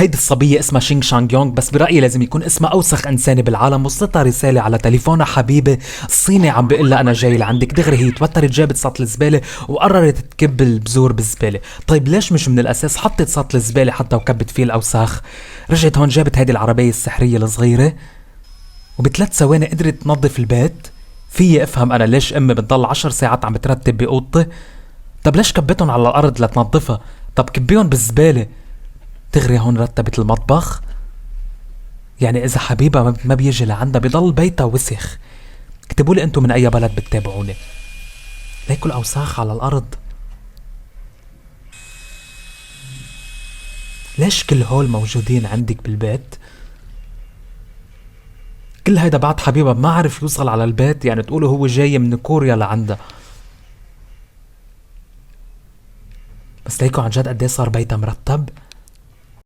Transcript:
هيدي الصبية اسمها شينغ شانغ يونغ، بس برأيي لازم يكون اسمها أوسخ إنسانة بالعالم. وصلتها رسالة على تليفونها حبيبي الصيني عم بيقول لها أنا جاي لعندك. دغري هي توترت جابت سطل الزبالة وقررت تكب البذور بالزبالة. طيب ليش مش من الأساس حطت سطل الزبالة حتى وكبت فيه الأوساخ؟ رجعت هون جابت هيدي العربية السحرية الصغيرة وبثلاث ثواني قدرت تنظف البيت. فيي افهم انا ليش امي بتضل 10 ساعات عم بترتب بأوضتي. طب ليش كبتهم على الارض لتنظفها؟ طب كبيهم بالزبالة. دغري هون رتبت المطبخ. يعني اذا حبيبها ما بيجي لعندها بضل بيتها وسخ. اكتبوا لي انتم من اي بلد بتتابعوني. ليكوا الاوساخ على الارض. ليش كل هول موجودين عندك بالبيت؟ كل هيدا بعد حبيبها ما عرف يوصل على البيت، يعني تقولوا هو جاي من كوريا لعندها. بس ليكوا عن جد قديه صار بيتها مرتب.